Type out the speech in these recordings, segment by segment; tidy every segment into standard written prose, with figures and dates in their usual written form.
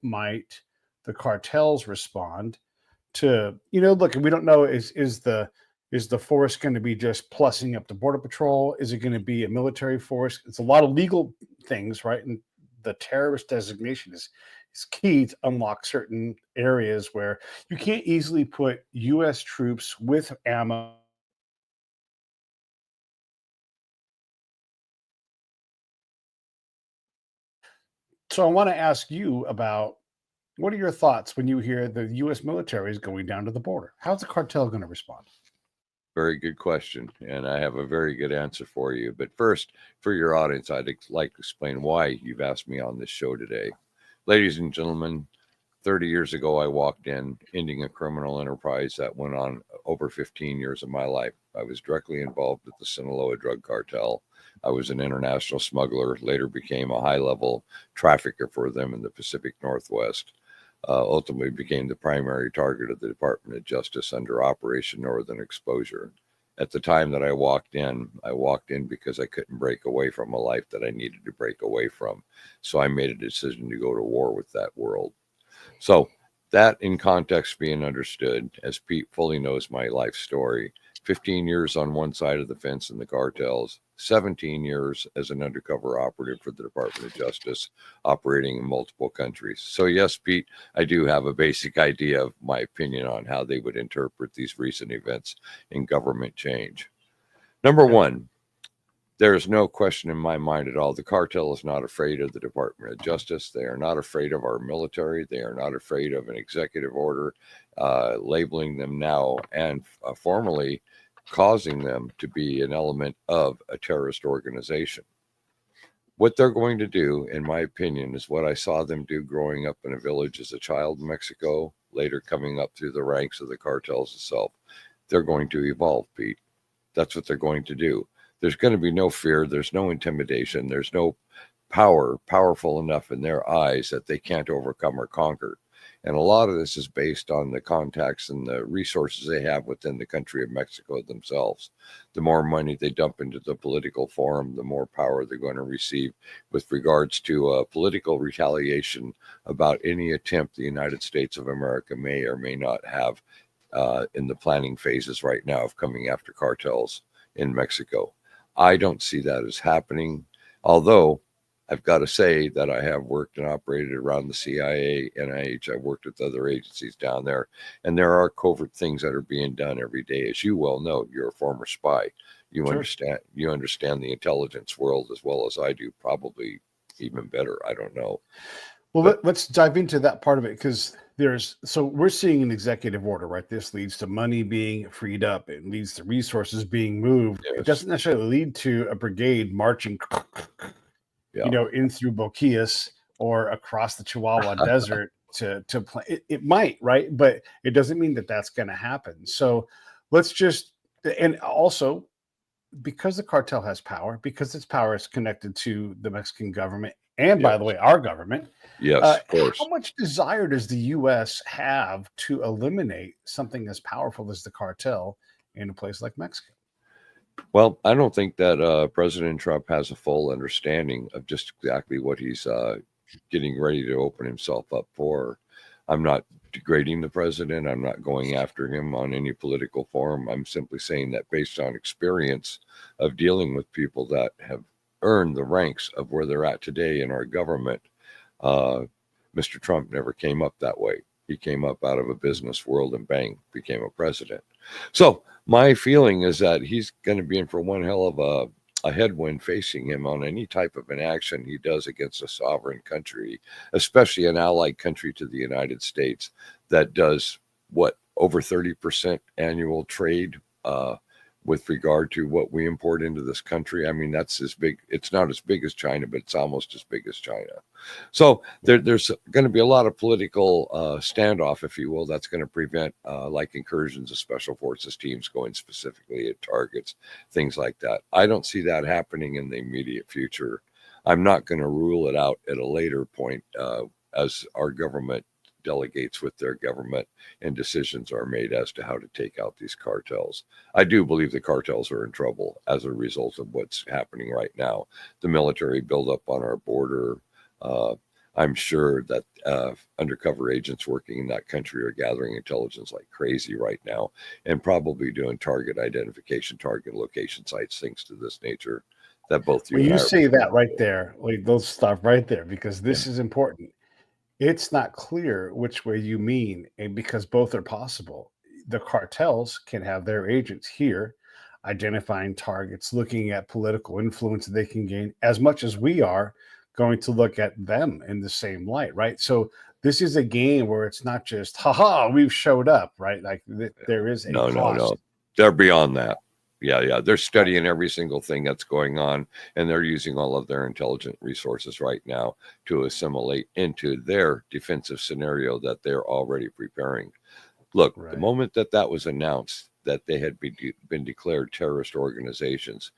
might the cartels respond to, look, we don't know, is the force going to be just plussing up the border patrol? Is it going to be a military force? It's a lot of legal things, right? And the terrorist designation is key to unlock certain areas where you can't easily put U.S. troops with ammo. So I want to ask you about, what are your thoughts when you hear the U.S. military is going down to the border? How's the cartel going to respond? Very good question, and I have a very good answer for you. But first, for your audience, I'd like to explain why you've asked me on this show today. Ladies and gentlemen, 30 years ago, I walked in, ending a criminal enterprise that went on over 15 years of my life. I was directly involved with the Sinaloa drug cartel. I was an international smuggler, later became a high-level trafficker for them in the Pacific Northwest. Ultimately became the primary target of the Department of Justice under Operation Northern Exposure. At the time that I walked in because I couldn't break away from a life that I needed to break away from. So I made a decision to go to war with that world. So that in context being understood, as Pete fully knows my life story, 15 years on one side of the fence in the cartels, 17 years as an undercover operative for the Department of Justice, operating in multiple countries. So yes, Pete, I do have a basic idea of my opinion on how they would interpret these recent events in government change. Number one, there is no question in my mind at all. The cartel is not afraid of the Department of Justice. They are not afraid of our military. They are not afraid of an executive order labeling them now and formally causing them to be an element of a terrorist organization. What they're going to do, in my opinion, is what I saw them do growing up in a village as a child in Mexico, later coming up through the ranks of the cartels itself. They're going to evolve, Pete. That's what they're going to do. There's going to be no fear. There's no intimidation. There's no powerful enough in their eyes that they can't overcome or conquer. And a lot of this is based on the contacts and the resources they have within the country of Mexico themselves. The more money they dump into the political forum, the more power they're going to receive with regards to political retaliation about any attempt the United States of America may or may not have in the planning phases right now of coming after cartels in Mexico. I don't see that as happening, although I've got to say that I have worked and operated around the CIA, NIH. I've worked with other agencies down there, and there are covert things that are being done every day. As you well know, you're a former spy. You Sure. understand the intelligence world as well as I do, probably even better. I don't know. Well, But let's dive into that part of it, because so we're seeing an executive order, right? This leads to money being freed up. It leads to resources being moved. It yes, doesn't necessarily lead to a brigade marching, yeah. in through Boquillas or across the Chihuahua Desert to play. It might, right? But it doesn't mean that that's going to happen. So let's just, and also, because the cartel has power, because its power is connected to the Mexican government, and by the Yes, way, our government, yes, of how course. much desire does the U.S. have to eliminate something as powerful as the cartel in a place like Mexico? Well, I don't think that President Trump has a full understanding of just exactly what he's getting ready to open himself up for. I'm not degrading the president. I'm not going after him on any political forum. I'm simply saying that based on experience of dealing with people that have earned the ranks of where they're at today in our government, uh, Mr. Trump never came up that way. He came up out of a business world and bang, became a president. So my feeling is that he's going to be in for one hell of a headwind facing him on any type of an action he does against a sovereign country, especially an allied country to the United States that does what, over 30% annual trade with regard to what we import into this country. I mean, that's as big. It's not as big as China, but it's almost as big as China. So there's going to be a lot of political standoff, if you will, that's going to prevent like incursions of special forces teams going specifically at targets, things like that. I don't see that happening in the immediate future. I'm not going to rule it out at a later point as our government delegates with their government and decisions are made as to how to take out these cartels. I do believe the cartels are in trouble as a result of what's happening right now. The military buildup on our border. Uh, I'm sure that undercover agents working in that country are gathering intelligence like crazy right now, and probably doing target identification, target location sites, things to this nature that both you When and you I are say that familiar right with. there, like those stop right there because Yeah. this is important. It's not clear which way you mean, and because both are possible. The cartels can have their agents here identifying targets, looking at political influence they can gain as much as we are going to look at them in the same light, right? So this is a game where it's not just, haha, we've showed up, right? Like there is a No, no, cost. no. They're beyond that. Yeah, yeah. They're Right. studying every single thing that's going on, and they're using all of their intelligent resources right now to assimilate into their defensive scenario that they're already preparing. Look, the Right. moment that that was announced that they had been declared terrorist organizations,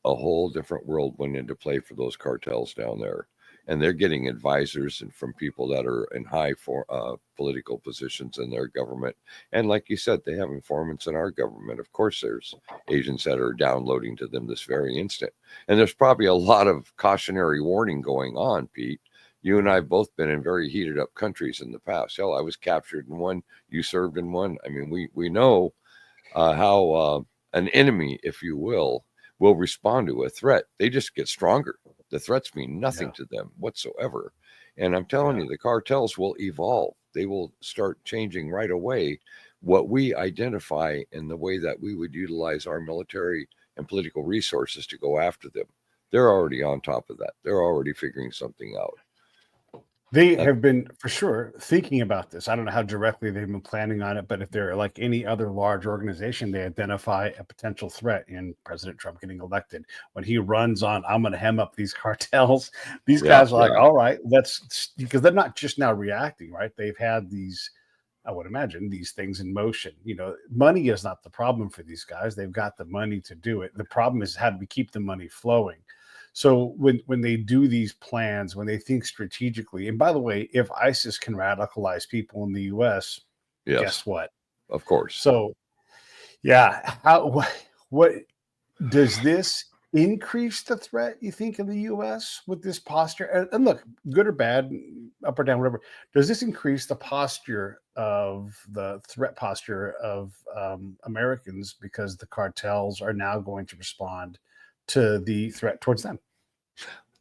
a whole different world went into play for those cartels down there. And they're getting advisors and from people that are in high political positions in their government. And like you said, they have informants in our government. Of course, there's agents that are downloading to them this very instant. And there's probably a lot of cautionary warning going on, Pete. You and I have both been in very heated up countries in the past. Hell, I was captured in one. You served in one. I mean, we know how an enemy, if you will respond to a threat. They just get stronger. The threats mean nothing Yeah. to them whatsoever. And I'm telling Yeah. you, the cartels will evolve. They will start changing right away what we identify in the way that we would utilize our military and political resources to go after them. They're already on top of that. They're already figuring something out. They That, have been for sure thinking about this. I don't know how directly they've been planning on it, but if they're like any other large organization, they identify a potential threat in President Trump getting elected. When he runs on, I'm going to hem up these cartels, these yeah, guys are like, yeah, all right, let's, because they're not just now reacting, right? They've had these, I would imagine, these things in motion. Money is not the problem for these guys. They've got the money to do it. The problem is how do we keep the money flowing? So when they do these plans, when they think strategically, and by the way, if ISIS can radicalize people in the US, yes, guess what? of course. So yeah, how what does this increase the threat, you think, in the US with this posture? And look, good or bad, up or down, whatever. Does this increase the posture of the threat posture of Americans because the cartels are now going to respond to the threat towards them?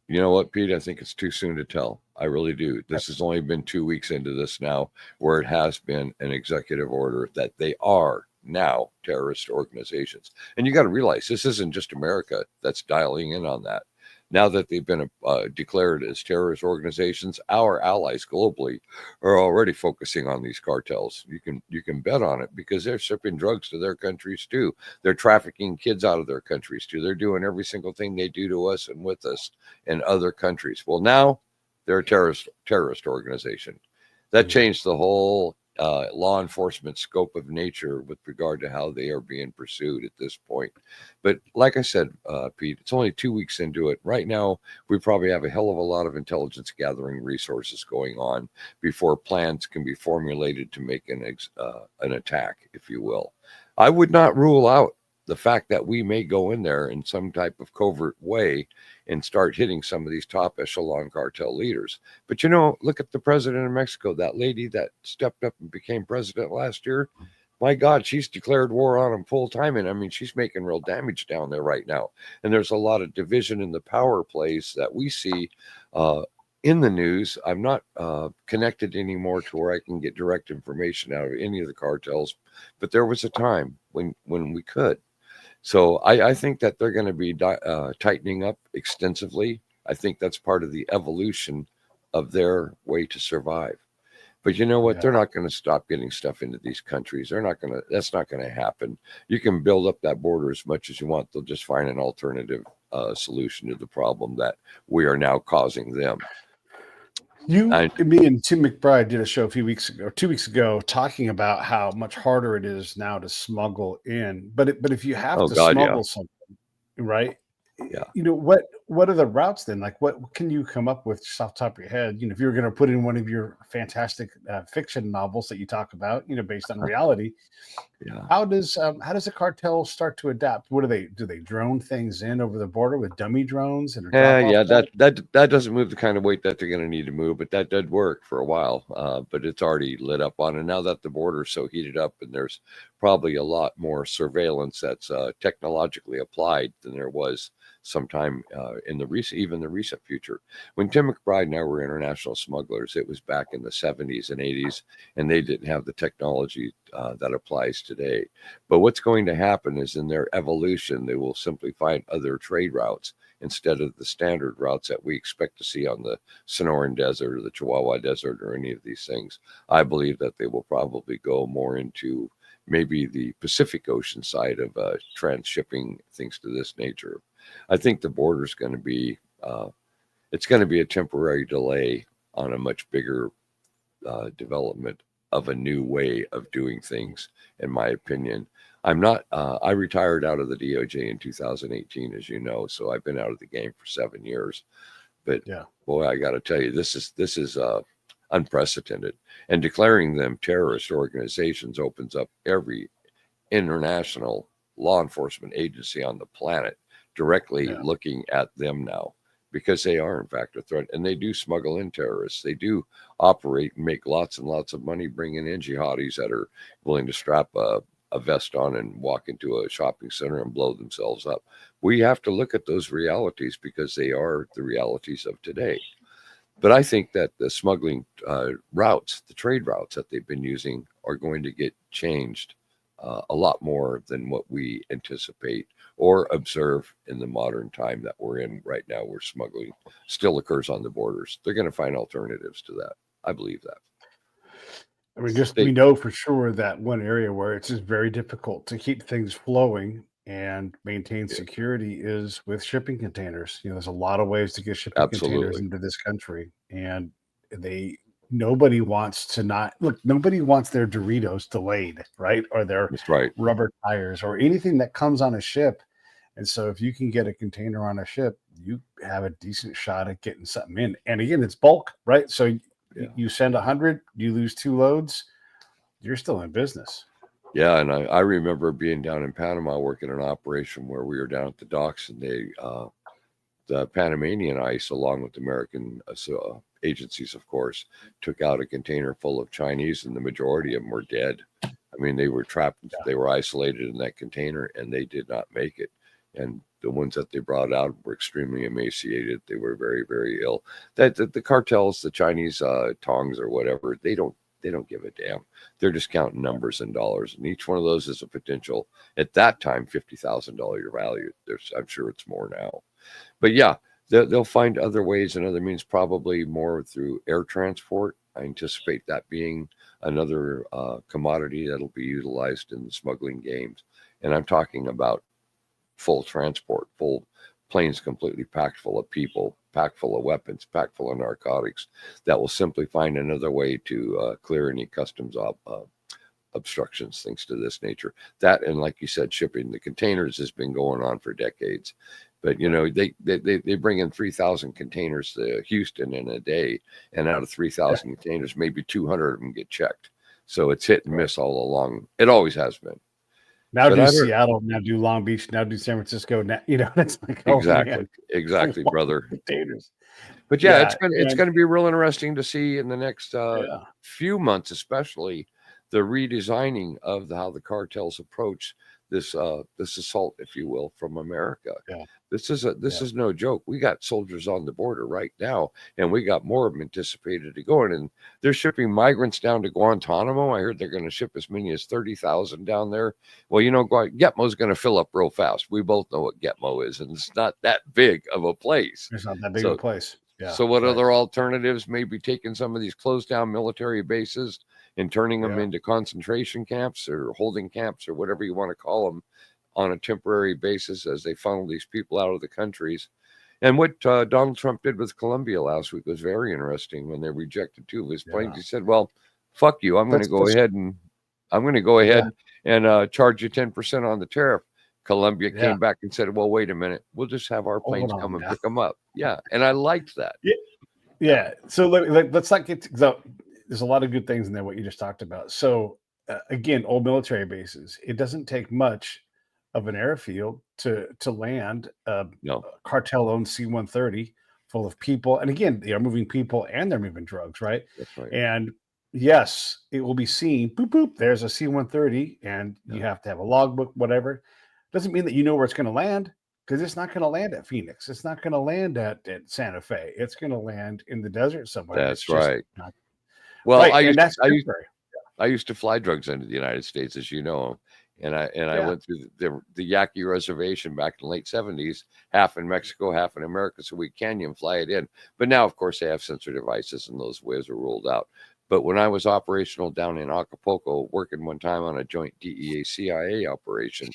You know what, Pete? I think it's too soon to tell. I really do. This has only been 2 weeks into this now, where it has been an executive order that they are now terrorist organizations. And you got to realize this isn't just America that's dialing in on that. Now that they've been declared as terrorist organizations, our allies globally are already focusing on these cartels. You can bet on it because they're shipping drugs to their countries too. They're trafficking kids out of their countries too. They're doing every single thing they do to us and with us in other countries. Well, now they're a terrorist organization. That Mhm. changed the whole law enforcement scope of nature with regard to how they are being pursued at this point. But like I said, Pete, it's only 2 weeks into it. Right now, we probably have a hell of a lot of intelligence gathering resources going on before plans can be formulated to make an attack, if you will. I would not rule out the fact that we may go in there in some type of covert way and start hitting some of these top echelon cartel leaders. But look at the president of Mexico, that lady that stepped up and became president last year. My God, she's declared war on them full time. And I mean, she's making real damage down there right now. And there's a lot of division in the power plays that we see uh, in the news. I'm not connected anymore to where I can get direct information out of any of the cartels. But there was a time when we could. So I think that they're going to be tightening up extensively. I think that's part of the evolution of their way to survive. But you know what? Yeah. They're not going to stop getting stuff into these countries. They're not going to. That's not going to happen. You can build up that border as much as you want. They'll just find an alternative solution to the problem that we are now causing them. You, I, me, and Tim McBride did a show a few weeks ago, 2 weeks ago, talking about how much harder it is now to smuggle in. But if you have oh to God, yeah, smuggle something, right? yeah. What? what are the routes then? Like, what can you come up with just off the top of your head? If you were going to put in one of your fantastic fiction novels that you talk about, based on reality, Yeah. how does the cartel start to adapt? What do they drone things in over the border with dummy drones and a Yeah, drop off yeah, point? that doesn't move the kind of weight that they're going to need to move, but that did work for a while. But it's already lit up on, and now that the border's so heated up, and there's probably a lot more surveillance that's technologically applied than there was sometime in the recent future. When Tim McBride and I were international smugglers, it was back in the 70s and 80s, and they didn't have the technology that applies today. But what's going to happen is in their evolution, they will simply find other trade routes instead of the standard routes that we expect to see on the Sonoran Desert or the Chihuahua Desert or any of these things. I believe that they will probably go more into maybe the Pacific Ocean side of transshipping things to this nature. I think the border is going to be it's going to be a temporary delay on a much bigger development of a new way of doing things, in my opinion. I'm not. I retired out of the DOJ in 2018, as you know, so I've been out of the game for 7 years. But Yeah. boy, I got to tell you, this is unprecedented. And declaring them terrorist organizations opens up every international law enforcement agency on the planet directly Yeah. looking at them now, because they are in fact a threat, and they do smuggle in terrorists. They do operate and make lots and lots of money bringing in jihadis that are willing to strap a vest on and walk into a shopping center and blow themselves up. We have to look at those realities because they are the realities of today. But I think that the smuggling routes, the trade routes that they've been using, are going to get changed a lot more than what we anticipate or observe in the modern time that we're in right now, where smuggling still occurs on the borders. They're going to find alternatives to that. I believe that. I mean, just we They, know for sure that one area where it's just very difficult to keep things flowing and maintain yeah, security is with shipping containers. There's a lot of ways to get shipping containers absolutely. into this country, and they nobody wants to not look. Nobody wants their Doritos delayed, right? Or their That's right. rubber tires or anything that comes on a ship. And so, if you can get a container on a ship, you have a decent shot at getting something in. And again, it's bulk, right? So Yeah. you send 100, you lose 2 loads, you're still in business. Yeah, and I remember being down in Panama working an operation where we were down at the docks, and the Panamanian ICE, along with American agencies, of course, took out a container full of Chinese, and the majority of them were dead. I mean, they were trapped, Yeah. they were isolated in that container, and they did not make it. And the ones that they brought out were extremely emaciated. They were very, very ill. That the cartels, the Chinese tongs or whatever, they don't give a damn. They're just counting numbers and dollars, and each one of those is a potential at that time $50,000 value. I'm sure it's more now. But yeah, they'll find other ways and other means, probably more through air transport. I anticipate that being another commodity that'll be utilized in the smuggling games. And I'm talking about full transport, full planes completely packed full of people, packed full of weapons, packed full of narcotics, that will simply find another way to clear any customs obstructions, things to this nature. That, and like you said, shipping the containers has been going on for decades. But they bring in 3,000 containers to Houston in a day, and out of 3,000 containers, maybe 200 of them get checked. So it's hit and miss all along. It always has been. Now But do I don't Seattle, now do Long Beach, now do San Francisco. Now, it's like, oh exactly, man, exactly, brother. containers. But yeah, Yeah, it's and gonna be real interesting to see in the next yeah, few months, especially the redesigning of how the cartels approach this assault, if you will, from America. yeah, This yeah. is no joke. We got soldiers on the border right now, and we got more of them anticipated to go in. And they're shipping migrants down to Guantanamo. I heard they're going to ship as many as 30,000 down there. Well, Gitmo's going to fill up real fast. We both know what Gitmo is, and it's not that big of a place. It's not that big of a So place. Yeah, so what right. other alternatives? Maybe taking some of these closed down military bases and turning them Yeah, into concentration camps or holding camps or whatever you want to call them on a temporary basis as they funnel these people out of the countries. And what Donald Trump did with Colombia last week was very interesting. When they rejected 2 of his planes, yeah. he said, "Well, fuck you. I'm going to That's go ahead yeah, and charge you 10% on the tariff." Colombia Yeah. came back and said, well, wait a minute, we'll just have our Hold planes come on and now. pick them up. Yeah. And I liked that. Yeah. Yeah. Yeah. So let's not get to, so there's a lot of good things in there, what you just talked about. So again, old military bases, it doesn't take much of an airfield to land a No, cartel owned C-130 full of people. And again, they are moving people and they're moving drugs, right? that's right. And yes, it will be seen, boop, boop, there's a C-130, and Yeah. you have to have a logbook, whatever. Doesn't mean that you know where it's going to land, because it's not going to land at Phoenix. It's not going to land at Santa Fe. It's going to land in the desert somewhere. It's That's just right. not Well, right. And that's temporary. I used to fly drugs into the United States, as you know, and I Yeah. went through the Yaqui Reservation back in the late 70s, half in Mexico, half in America, so we canyon fly it in. But now, of course, they have sensor devices, and those ways are ruled out. But when I was operational down in Acapulco, working one time on a joint DEA-CIA operation,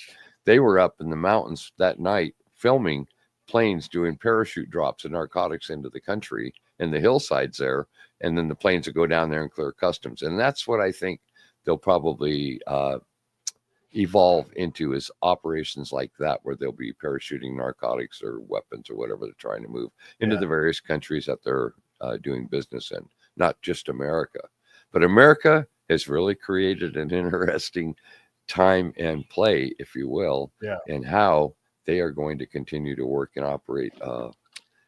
they were up in the mountains that night filming planes doing parachute drops of narcotics into the country and the hillsides there, and then the planes would go down there and clear customs. And that's what I think they'll probably evolve into, is operations like that, where they'll be parachuting narcotics or weapons or whatever they're trying to move into Yeah. the various countries that they're doing business in, not just America. But America has really created an interesting time and play, if you will, Yeah. and how they are going to continue to work and operate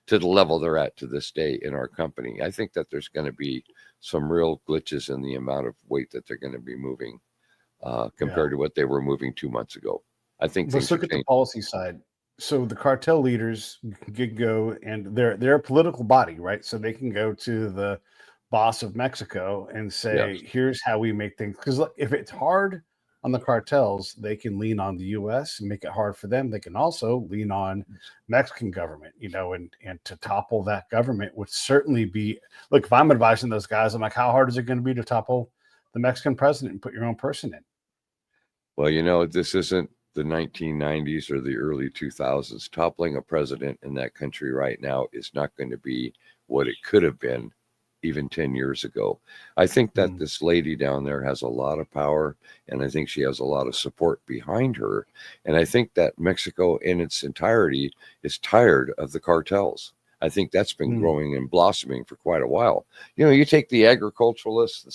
to the level they're at to this day in our company. I think that there's going to be some real glitches in the amount of weight that they're going to be moving compared to what they were moving 2 months ago. I think Let's things are look at the changing. policy side. So the cartel leaders could go, and they're a political body, right? So they can go to the boss of Mexico and Yes, say, "Here's how we make things." Because if it's hard on the cartels, they can lean on the U.S. and make it hard for them. They can also lean on Mexican government, and to topple that government would certainly be. Look, if I'm advising those guys, I'm like, how hard is it going to be to topple the Mexican president and put your own person in? well, this isn't the 1990s or the early 2000s. Toppling a president in that country right now is not going to be what it could have been even 10 years ago. I think that this lady down there has a lot of power, and I think she has a lot of support behind her. And I think that Mexico in its entirety is tired of the cartels. I think that's been growing and blossoming for quite a while. You take the agriculturalists, the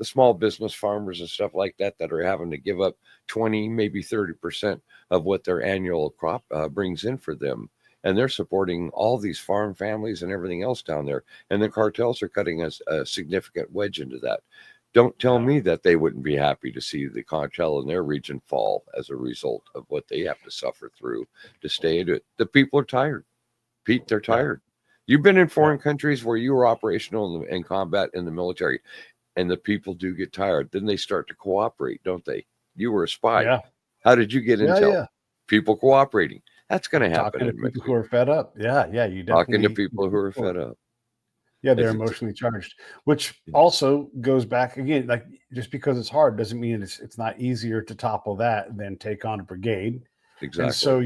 small business farmers and stuff like that are having to give up 20, maybe 30% of what their annual crop brings in for them. And they're supporting all these farm families and everything else down there. And the cartels are cutting a significant wedge into that. Don't tell me that they wouldn't be happy to see the cartel in their region fall as a result of what they have to suffer through to stay into it. The people are tired. Pete, they're tired. You've been in foreign countries where you were operational in combat in the military, and the people do get tired. Then they start to cooperate, don't they? You were a spy. Yeah. How did you get intel? Yeah. People cooperating. That's going to happen Talking to in people Mexico. who are fed up. Yeah, you Talking to definitely people who are fed up. Yeah, they're emotionally charged, which also goes back again. Like, just because it's hard doesn't mean it's not easier to topple that than take on a brigade. And Exactly. so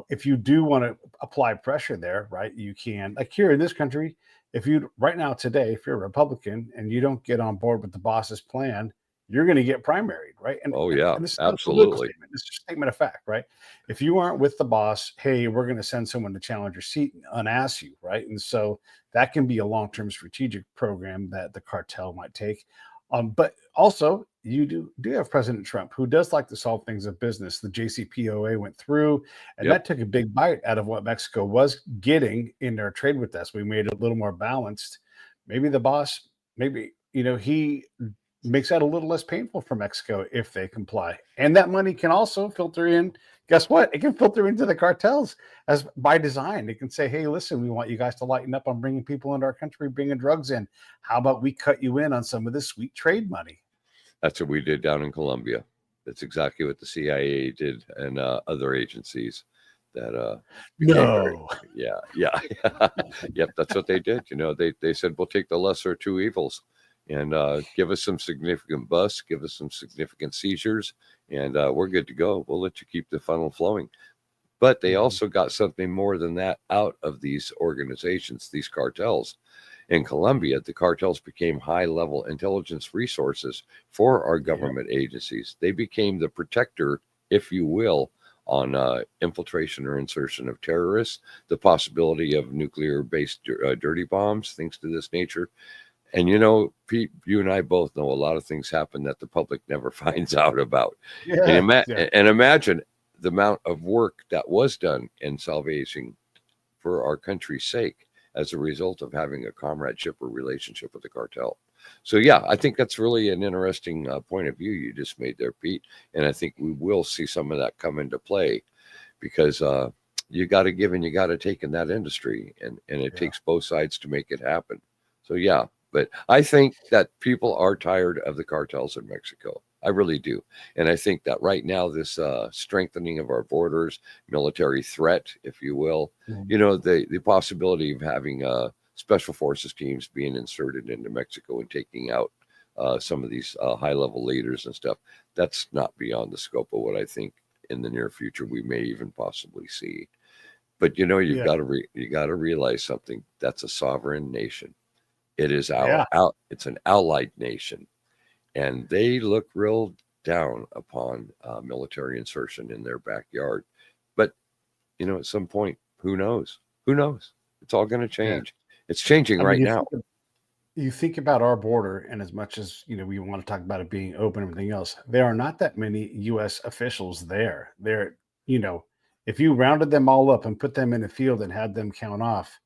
if you do want to apply pressure there, right, you can. Like here in this country, if you right now today, if you're a Republican and you don't get on board with the boss's plan, you're going to get primaried, right? And Oh, yeah, and this is not a political absolutely. statement. This is a statement of fact, right? If you aren't with the boss, hey, we're going to send someone to challenge your seat and unass you, right? And so that can be a long-term strategic program that the cartel might take. But also, you do have President Trump, who does like to solve things of business. The JCPOA went through, and that took a big bite out of what Mexico was getting in their trade with us. We made it a little more balanced. Maybe the boss, he makes that a little less painful for Mexico if they comply. And that money can also filter in. Guess what? It can filter into the cartels as by design. It can say, hey, listen, we want you guys to lighten up on bringing people into our country, bringing drugs in. How about we cut you in on some of this sweet trade money? That's what we did down in Colombia. That's exactly what the CIA did and other agencies that became very, yeah. Yep, that's what they did. They said, we'll take the lesser of two evils and give us some significant busts, give us some significant seizures, and we're good to go. We'll let you keep the funnel flowing. But they also got something more than that out of these organizations, these cartels. In Colombia, the cartels became high-level intelligence resources for our government agencies. They became the protector, if you will, on infiltration or insertion of terrorists, the possibility of nuclear-based dirty bombs, things to this nature. And Pete, you and I both know a lot of things happen that the public never finds out about. Yeah, yeah, And imagine the amount of work that was done in salvation for our country's sake as a result of having a comradeship or relationship with the cartel. So yeah, I think that's really an interesting point of view you just made there, Pete. And I think we will see some of that come into play because you got to give and you got to take in that industry, and it takes both sides to make it happen. So yeah, but I think that people are tired of the cartels in Mexico. I really do. And I think that right now, this strengthening of our borders, military threat, if you will, the possibility of having special forces teams being inserted into Mexico and taking out some of these high-level leaders and stuff, that's not beyond the scope of what I think in the near future we may even possibly see. But you've got to realize something. That's a sovereign nation. It is it's an allied nation, and they look real down upon military insertion in their backyard. But at some point, who knows? Who knows? It's all going to change. It's changing right now. You think about our border, and as much as we want to talk about it being open and everything else, there are not that many U.S. officials there. There, if you rounded them all up and put them in a field and had them count off,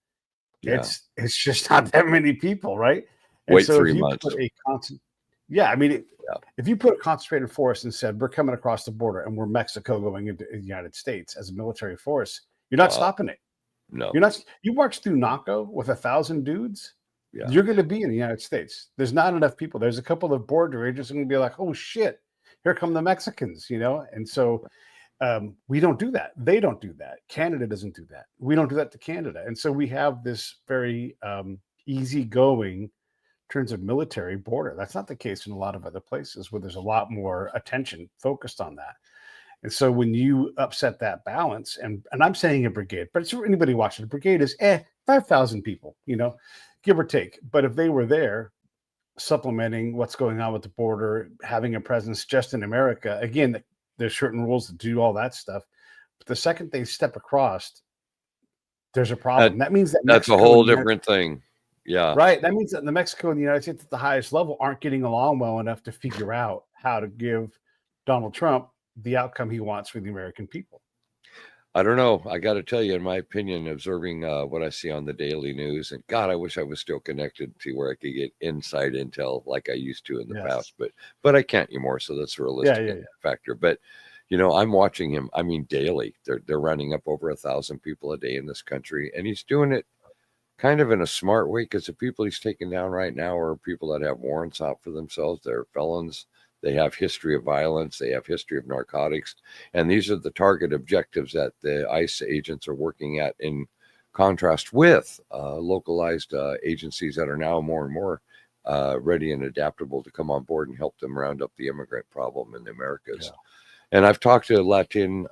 it's just not that many people, right? And Wait so 3 if you months. put a constant, if you put a concentrated force and said we're coming across the border and we're Mexico going into the United States as a military force, you're not stopping it. No, you're not. You march through Naco with 1,000 dudes. Yeah. You're going to be in the United States. There's not enough people. There's a couple of border agents going to be like, oh shit, here come the Mexicans, And so we don't do that. They don't do that. Canada doesn't do that. We don't do that to Canada. And so we have this very easygoing in terms of military border. That's not the case in a lot of other places where there's a lot more attention focused on that. And so when you upset that balance, and I'm saying a brigade, but it's for anybody watching, a brigade is 5,000 people, give or take. But if they were there supplementing what's going on with the border, having a presence just in America, again, there's certain rules to do all that stuff. But the second they step across, there's a problem. That means that that's a whole different thing. Yeah. Right. That means that the Mexico and the United States at the highest level aren't getting along well enough to figure out how to give Donald Trump the outcome he wants for the American people. I don't know. I got to tell you, in my opinion, observing what I see on the daily news, and God, I wish I was still connected to where I could get inside intel like I used to in the past, but I can't anymore. So that's a realistic factor. But I'm watching him. I mean, daily. They're running up over 1,000 people a day in this country, and he's doing it kind of in a smart way because the people he's taking down right now are people that have warrants out for themselves. They're felons. They have history of violence. They have history of narcotics. And these are the target objectives that the ICE agents are working at, in contrast with localized agencies that are now more and more ready and adaptable to come on board and help them round up the immigrant problem in the Americas. Yeah. And I've talked to Latin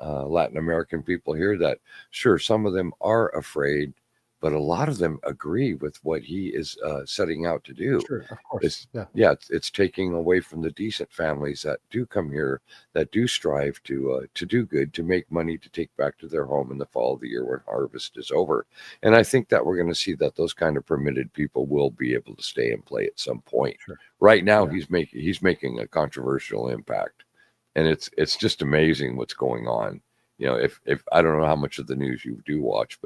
American people here that, sure, some of them are afraid, but a lot of them agree with what he is setting out to do. Sure, of course. It's taking away from the decent families that do come here, that do strive to do good, to make money, to take back to their home in the fall of the year when harvest is over. And I think that we're going to see that those kind of permitted people will be able to stay and play at some point. Sure. Right now, he's making a controversial impact, and it's just amazing what's going on. If I don't know how much of the news you do watch,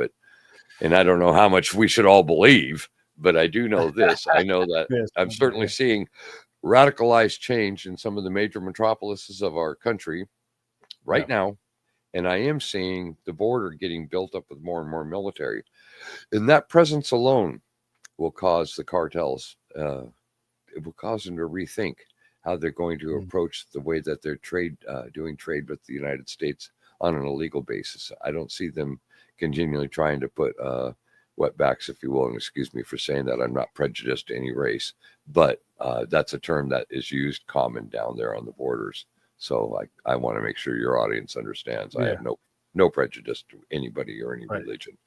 and I don't know how much we should all believe, but I do know this. I know that I'm certainly seeing radicalized change in some of the major metropolises of our country right now. And I am seeing the border getting built up with more and more military. And that presence alone will cause the cartels, it will cause them to rethink how they're going to approach the way that they're doing trade with the United States on an illegal basis. I don't see them continually trying to put wetbacks, if you will, and excuse me for saying that. I'm not prejudiced to any race, but that's a term that is used common down there on the borders. So I want to make sure your audience understands. I have no prejudice to anybody or any religion.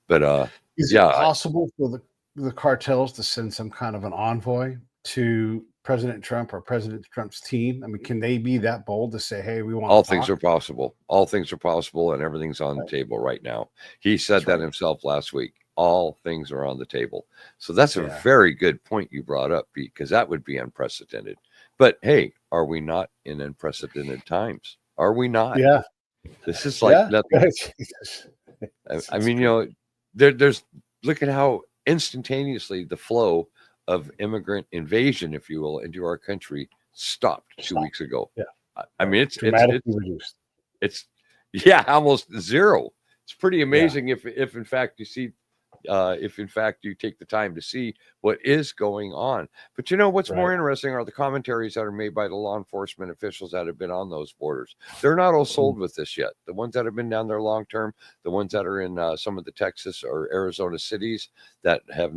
But is it possible for the cartels to send some kind of an envoy to President Trump or President Trump's team? I mean, can they be that bold to say, "Hey, we want All to things talk"? are possible. All things are possible, and everything's on the Right. table right now. He said That's that right. himself last week. All things are on the table. So that's a Yeah. very good point you brought up, because that would be unprecedented. But hey, are we not in unprecedented times? Are we not? Yeah. This is like Yeah. nothing. Jesus. I It's mean, crazy. there's look at how instantaneously the flow of immigrant invasion, if you will, into our country stopped 2 Stop. weeks ago. Yeah. I Right. mean, Dramatically reduced. it's yeah, almost zero. It's pretty Yeah. amazing if in fact you see, if in fact you take the time to see what is going on. But what's Right. more interesting are the commentaries that are made by the law enforcement officials that have been on those borders. They're not all sold with this yet. The ones that have been down there long term, the ones that are in some of the Texas or Arizona cities that have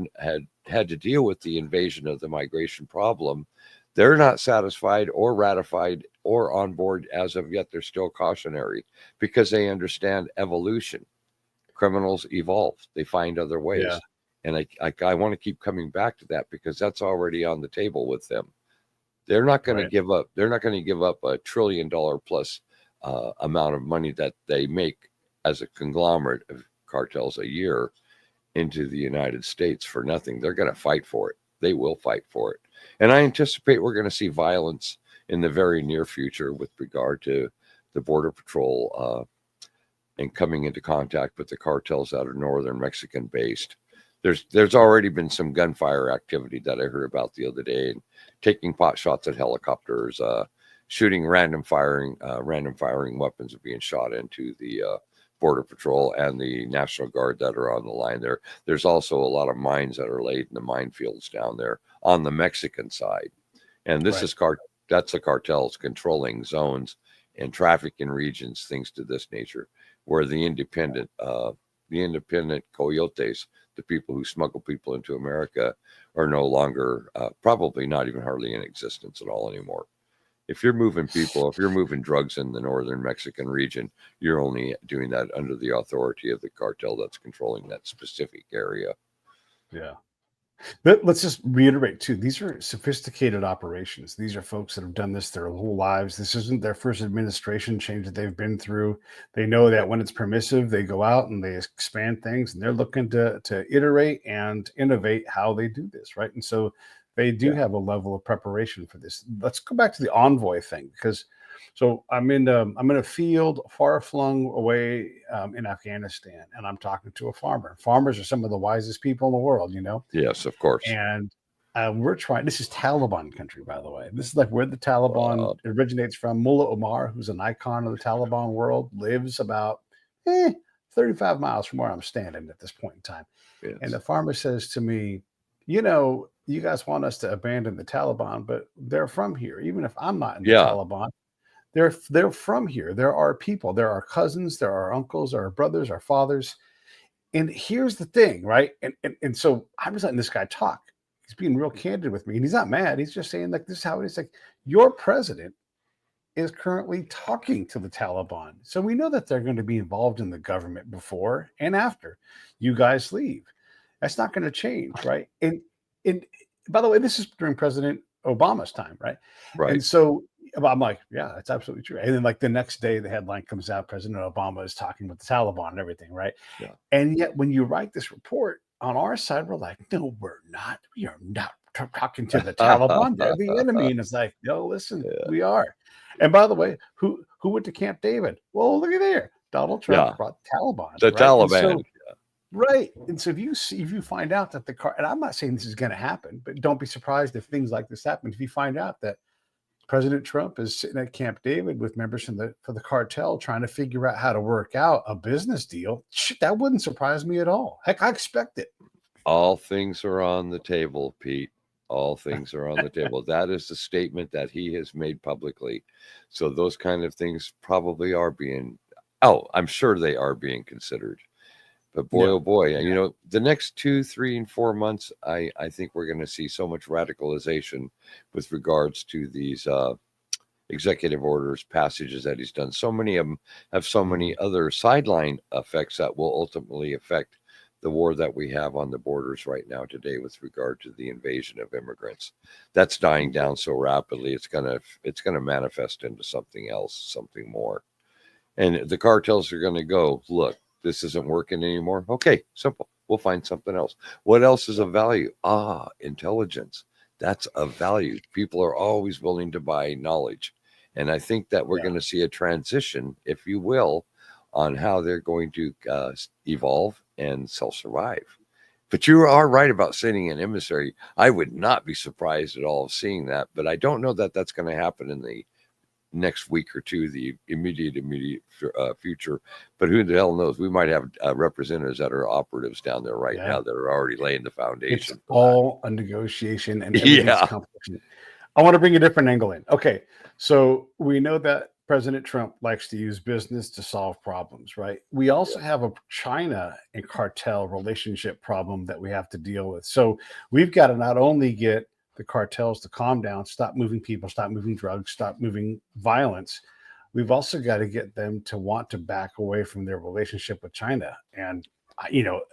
had to deal with the invasion of the migration problem, they're not satisfied or ratified or on board as of yet. They're still cautionary because they understand evolution. Criminals evolve. They find other Yeah. ways. And I want to keep coming back to that because that's already on the table with them. They're not going to Right. give up. They're not going to give up $1 trillion plus amount of money that they make as a conglomerate of cartels a year into the United States for nothing. They're going to fight for it. They will fight for it. And I anticipate we're going to see violence in the very near future with regard to the Border Patrol and coming into contact with the cartels that are northern Mexican based. There's already been some gunfire activity that I heard about the other day, and taking pot shots at helicopters, shooting random firing weapons are being shot into the Border Patrol and the National Guard that are on the line there. There's also a lot of mines that are laid in the minefields down there on the Mexican side. And this Right. is that's the cartels controlling zones and traffic in regions, things to this nature, where the independent coyotes, the people who smuggle people into America, are no longer, probably not even hardly in existence at all anymore. If you're moving people, if you're moving drugs in the northern Mexican region, you're only doing that under the authority of the cartel that's controlling that specific area. Yeah. Let's just reiterate too. These are sophisticated operations. These are folks that have done this their whole lives. This isn't their first administration change that they've been through. They know that when it's permissive, they go out and they expand things, and they're looking to iterate and innovate how they do this, right? And so they do Yeah. have a level of preparation for this. Let's go back to the envoy thing, because so I'm in a field far flung away in Afghanistan, and I'm talking to a farmer. Farmers are some of the wisest people in the world, Yes, of course. and we're trying. This is Taliban country, by the way. This is like where the Taliban Uh, originates from. Mullah Omar, who's an icon of the Taliban world, lives about 35 miles from where I'm standing at this point in time. And yes. the farmer says to me, you guys want us to abandon the Taliban, but they're from here. Even if I'm not in the Yeah. Taliban, they're from here. They're our people. They're our cousins. They're our uncles, our brothers, our fathers. And here's the thing, right? And so I was letting this guy talk. He's being real candid with me, and he's not mad. He's just saying, like, this is how it is. Like, your president is currently talking to the Taliban. So we know that they're going to be involved in the government before and after you guys leave. That's not going to change, right? And by the way, this is during President Obama's time, right? Right. And so I'm like, yeah, that's absolutely true. And then like the next day, the headline comes out: President Obama is talking with the Taliban and everything, right? Yeah. And yet, when you write this report on our side, we're like, no, we're not. We are not talking to the Taliban. They're the enemy. And it's like, no, listen, Yeah. we are. And by the way, who went to Camp David? Well, look at there. Donald Trump Yeah. brought the Taliban, The right? And Taliban. so, right. And so if you find out that and I'm not saying this is going to happen, but don't be surprised if things like this happen. If you find out that President Trump is sitting at Camp David with members for the cartel trying to figure out how to work out a business deal, shit, that wouldn't surprise me at all. Heck, I expect it. All things are on the table, Pete. All things are on the table. That is the statement that he has made publicly. So those kind of things probably are I'm sure they are being considered. But boy, Yeah. oh boy, Yeah. the next 2, 3, and 4 months, I think we're going to see so much radicalization with regards to these executive orders, passages that he's done. So many of them have so many other sideline effects that will ultimately affect the war that we have on the borders right now today with regard to the invasion of immigrants. That's dying down so rapidly, it's gonna manifest into something else, something more. And the cartels are gonna go, look, this isn't working anymore. Okay, simple. We'll find something else. What else is of value? Intelligence. That's of value. People are always willing to buy knowledge. And I think that we're going to see a transition, if you will, on how they're going to evolve and self-survive. But you are right about sending an emissary. I would not be surprised at all of seeing that, but I don't know that that's going to happen in the next week or two, the immediate future. But who the hell knows? We might have representatives that are operatives down there right now that are already laying the foundation. It's all a negotiation and everything's competition. I want to bring a different angle in. Okay, so we know that President Trump likes to use business to solve problems, right? We also have a China and cartel relationship problem that we have to deal with. So we've got to not only get the cartels to calm down, stop moving people, stop moving drugs, stop moving violence. We've also got to get them to want to back away from their relationship with China. And,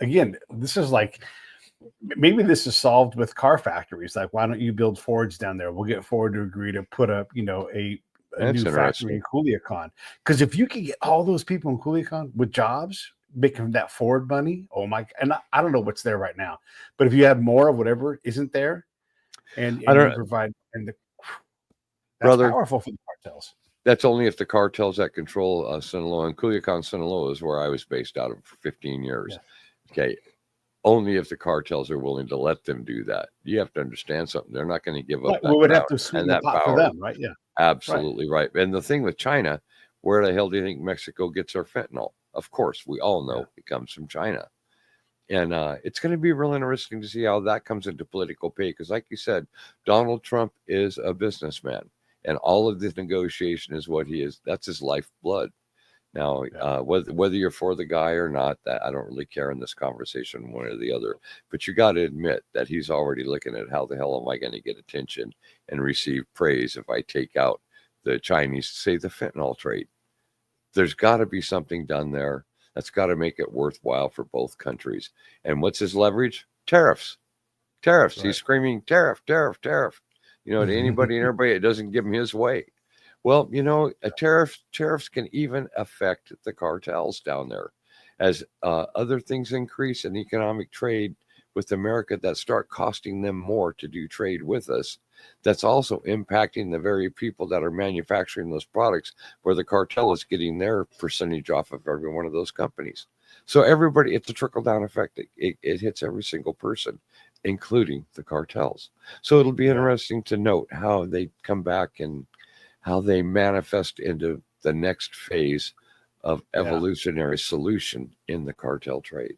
again, this is like, maybe this is solved with car factories. Like, why don't you build Fords down there? We'll get Ford to agree to put up, a new factory in Culiacan. Because if you can get all those people in Culiacan with jobs, making that Ford money, oh my! And I don't know what's there right now, but if you have more of whatever isn't there, and you provide, that's brother, powerful for the cartels. That's only if the cartels that control Sinaloa, and Culiacan, Sinaloa is where I was based out of for 15 years. Yeah. Okay. Only if the cartels are willing to let them do that. You have to understand something. They're not going to give up. We would have to sweeten the pot for them, right? Yeah. Absolutely right. And the thing with China, where the hell do you think Mexico gets their fentanyl? Of course, we all know it comes from China. And it's going to be real interesting to see how that comes into political pay. Because like you said, Donald Trump is a businessman. And all of this negotiation is what he is. That's his lifeblood. Now, whether you're for the guy or not, that I don't really care in this conversation, one or the other. But you got to admit that he's already looking at how the hell am I going to get attention and receive praise if I take out the Chinese, say the fentanyl trade. There's got to be something done there. That's got to make it worthwhile for both countries. And what's his leverage? Tariffs. Right. He's screaming tariff. To anybody and everybody, it doesn't give him his way. Well, tariffs can even affect the cartels down there as other things increase in economic trade with America that start costing them more to do trade with us. That's also impacting the very people that are manufacturing those products where the cartel is getting their percentage off of every one of those companies. So everybody, it's a trickle-down effect. It hits every single person, including the cartels. So it'll be interesting to note how they come back and how they manifest into the next phase of evolutionary solution in the cartel trade.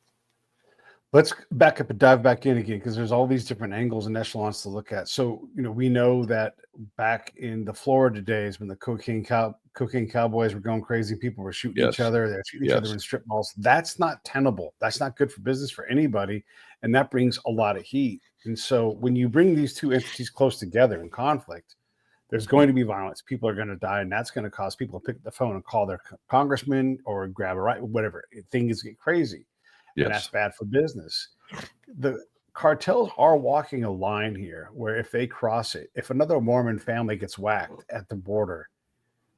Let's back up and dive back in again, because there's all these different angles and echelons to look at. So, we know that back in the Florida days when the cocaine cowboys were going crazy, people were shooting each other. They're shooting each other in strip malls. That's not tenable. That's not good for business for anybody. And that brings a lot of heat. And so when you bring these two entities close together in conflict, there's going to be violence. People are going to die, and that's going to cause people to pick up the phone and call their congressman or grab a right, whatever. Things get crazy. Yes. And that's bad for business. The cartels are walking a line here where if they cross it, if another Mormon family gets whacked at the border,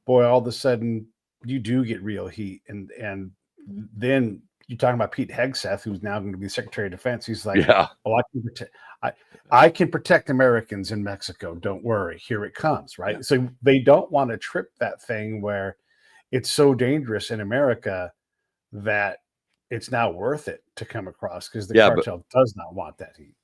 boy, all of a sudden you do get real heat. And then you're talking about Pete Hegseth, who's now going to be Secretary of Defense. He's like, I can protect Americans in Mexico. Don't worry. Here it comes. Right. Yeah. So they don't want to trip that thing where it's so dangerous in America that it's now worth it to come across, because the cartel does not want that heat.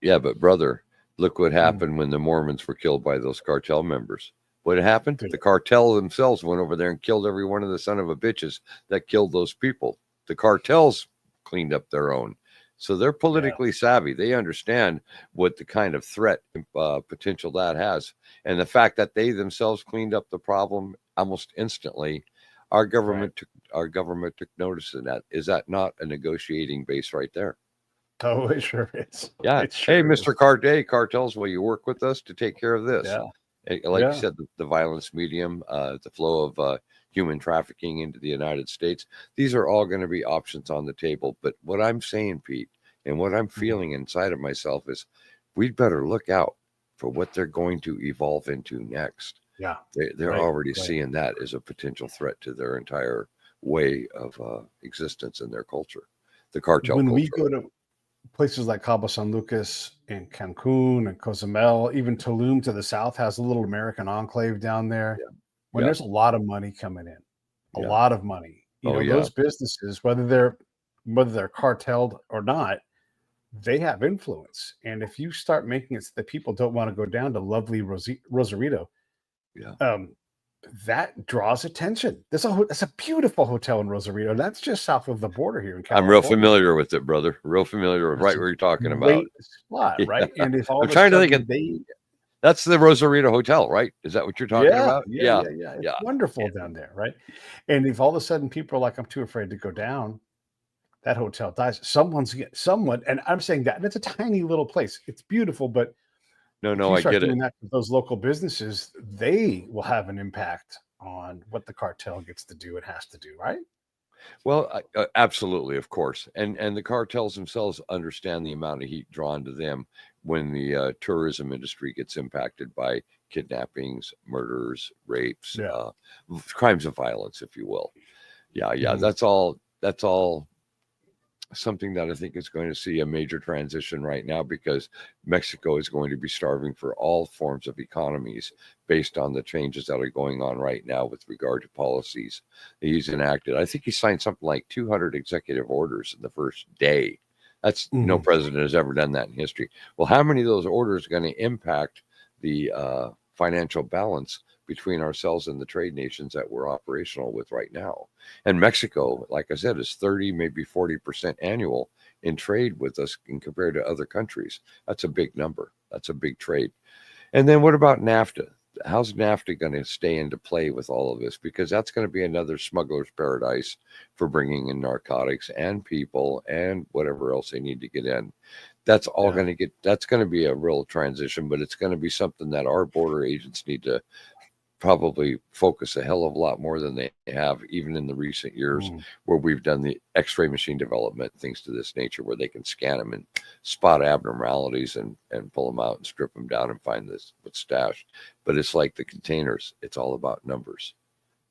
Yeah, but brother, look what happened when the Mormons were killed by those cartel members. What happened? The cartel themselves went over there and killed every one of the son of a bitches that killed those people. The cartels cleaned up their own. So they're politically savvy. They understand what the kind of threat potential that has. And the fact that they themselves cleaned up the problem almost instantly, our government took notice of that. Is that not a negotiating base right there? Oh, it sure is. Yeah. Hey, Mr. Cartels, will you work with us to take care of this? Yeah. Like you Yeah. said, the violence medium, the flow of human trafficking into the United States. These are all going to be options on the table. But what I'm saying, Pete, and what I'm Mhm. feeling inside of myself is we'd better look out for what they're going to evolve into next. Yeah. They're Right. already Right. seeing that as a potential threat to their entire way of existence in their culture, the cartel When we culture. go to places like Cabo San Lucas and Cancun and Cozumel, even Tulum to the south has a little American enclave down there. Yeah, When yeah, there's a lot of money coming in, a yeah. lot of money. Oh, yeah. Those businesses, whether they're cartelled or not, they have influence. And if you start making it so that people don't want to go down to lovely Rosarito, Yeah. um, that draws attention. That's a beautiful hotel in Rosarito. And that's just south of the border here in I'm real California. familiar with it, brother. Real familiar with It's right a where you're talking about. great spot, Yeah. right? And if all I'm of a trying to think of sudden they that's the Rosarito Hotel, right? Is that what you're talking yeah, about? yeah, Yeah. yeah, yeah, it's Yeah. wonderful down there, right? And if all of a sudden people are like, "I'm too afraid to go down," that hotel dies. Someone and I'm saying that, and it's a tiny little place. It's beautiful, but if No, you I start get it. doing that with those local businesses, they will have an impact on what the cartel gets to do and has to do, right? Well, absolutely, of course, and the cartels themselves understand the amount of heat drawn to them when the tourism industry gets impacted by kidnappings, murders, rapes, Yeah. crimes of violence, if you will. Yeah, yeah, Mhm. that's all. That's all something that I think is going to see a major transition right now because Mexico is going to be starving for all forms of economies based on the changes that are going on right now with regard to policies that he's enacted. I think he signed something like 200 executive orders in the first day. That's no Mhm. president has ever done that in history. Well, how many of those orders are going to impact the financial balance between ourselves and the trade nations that we're operational with right now? And Mexico, like I said, is 30, maybe 40% annual in trade with us and compared to other countries. That's a big number. That's a big trade. And then what about NAFTA? How's NAFTA going to stay into play with all of this? Because that's going to be another smuggler's paradise for bringing in narcotics and people and whatever else they need to get in. That's all Yeah. going to that's going to be a real transition, but it's going to be something that our border agents need to probably focus a hell of a lot more than they have even in the recent years Mhm. where we've done the x-ray machine development, things to this nature where they can scan them and spot abnormalities and pull them out and strip them down and find this what's stashed. But it's like the containers, it's all about numbers.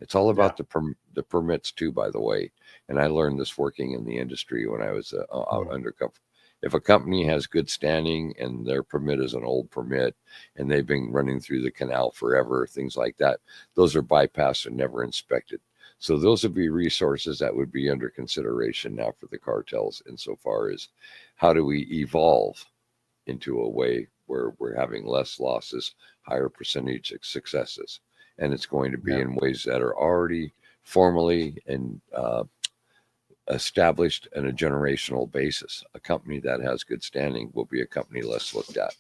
It's all Yeah. about the permits too, by the way. And I learned this working in the industry when I was out Mhm. undercover. If a company has good standing and their permit is an old permit and they've been running through the canal forever, things like that, those are bypassed and never inspected. So those would be resources that would be under consideration now for the cartels insofar as how do we evolve into a way where we're having less losses, higher percentage of successes. And it's going to be Yeah. in ways that are already formally and established on a generational basis. A company that has good standing will be a company less looked at.